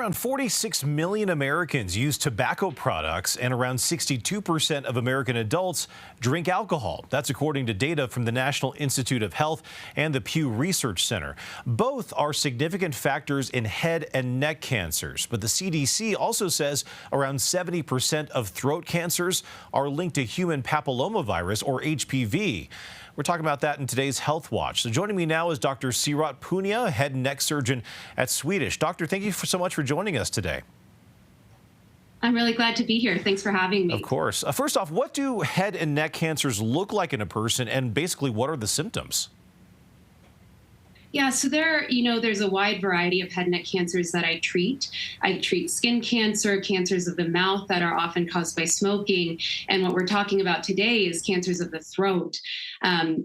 around 46 million Americans use tobacco products, and around 62% of American adults drink alcohol. That's according to data from the National Institute of Health and the Pew Research Center. Both are significant factors in head and neck cancers, but the CDC also says around 70% of throat cancers are linked to human papillomavirus, or HPV. We're talking about that in today's Health Watch. So joining me now is Dr. Seerat Poonia, head and neck surgeon at Swedish. Doctor, thank you so much for joining us today. I'm really glad to be here. Thanks for having me. Of course. First off, what do head and neck cancers look like in a person, and basically what are the symptoms? Yeah, so there's a wide variety of head and neck cancers that I treat. I treat skin cancer, cancers of the mouth that are often caused by smoking. And what we're talking about today is cancers of the throat.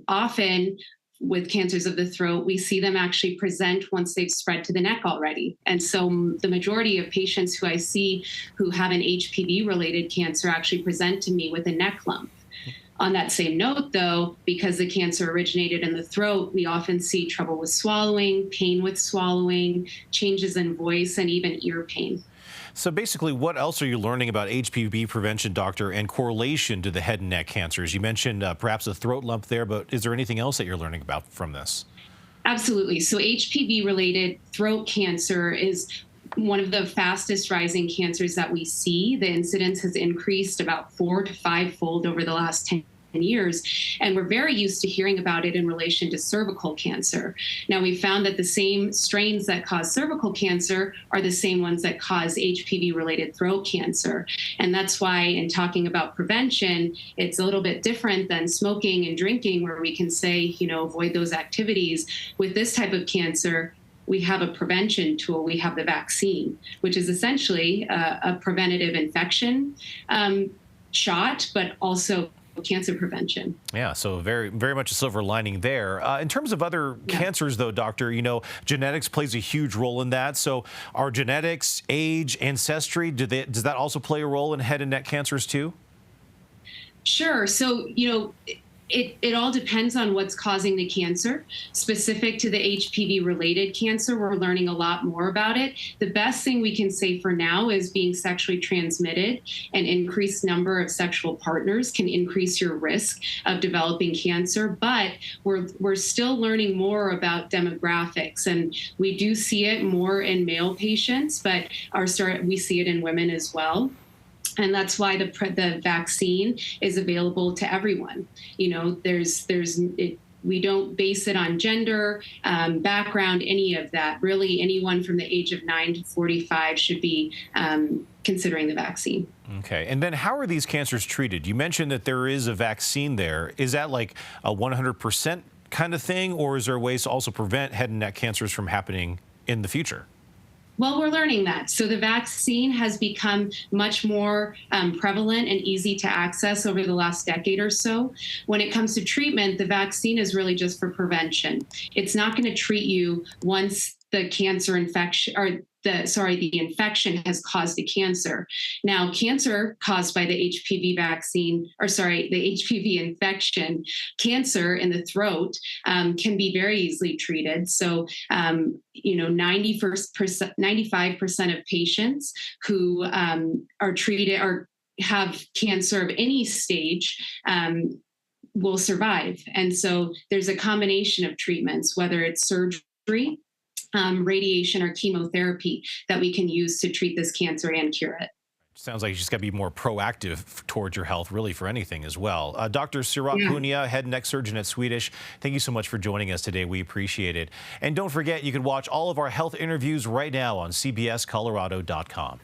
Often with cancers of the throat, we see them actually present once they've spread to the neck already. And so the majority of patients who I see who have an HPV-related cancer actually present to me with a neck lump. On that same note, though, because the cancer originated in the throat, we often see trouble with swallowing, pain with swallowing, changes in voice, and even ear pain. So basically, what else are you learning about HPV prevention, doctor, and correlation to the head and neck cancers? You mentioned perhaps a throat lump there, but is there anything else that you're learning about from this? Absolutely. So HPV-related throat cancer is one of the fastest rising cancers that we see. The incidence has increased about 4 to 5-fold over the last 10 years, and we're very used to hearing about it in relation to cervical cancer. Now, we found that the same strains that cause cervical cancer are the same ones that cause HPV-related throat cancer. And that's why in talking about prevention, it's a little bit different than smoking and drinking, where we can say, avoid those activities. With this type of cancer, we have a prevention tool. We have the vaccine, which is essentially a preventative infection shot, but also cancer prevention. Yeah, so very, very much a silver lining there. In terms of other cancers, though, doctor, genetics plays a huge role in that. So are genetics, age, ancestry, does that also play a role in head and neck cancers too? Sure. So, it all depends on what's causing the cancer. Specific to the HPV-related cancer, we're learning a lot more about it. The best thing we can say for now is being sexually transmitted. An increased number of sexual partners can increase your risk of developing cancer, but we're still learning more about demographics, and we do see it more in male patients, but we see it in women as well. And that's why the vaccine is available to everyone. We don't base it on gender, background, any of that. Really, anyone from the age of 9 to 45 should be considering the vaccine. Okay. And then how are these cancers treated? You mentioned that there is a vaccine there. Is that like a 100% kind of thing, or is there ways to also prevent head and neck cancers from happening in the future? Well, we're learning that. So the vaccine has become much more prevalent and easy to access over the last decade or so. When it comes to treatment, the vaccine is really just for prevention. It's not going to treat you once the cancer infection, or the infection has caused the cancer. Now, cancer caused by the HPV the HPV infection, cancer in the throat can be very easily treated. So, 95% of patients who are treated or have cancer of any stage will survive. And so there's a combination of treatments, whether it's surgery, radiation, or chemotherapy that we can use to treat this cancer and cure it. Sounds like you just got to be more proactive towards your health, really, for anything as well. Dr. Seerat Poonia, head and neck surgeon at Swedish, thank you so much for joining us today. We appreciate it. And don't forget, you can watch all of our health interviews right now on cbscolorado.com.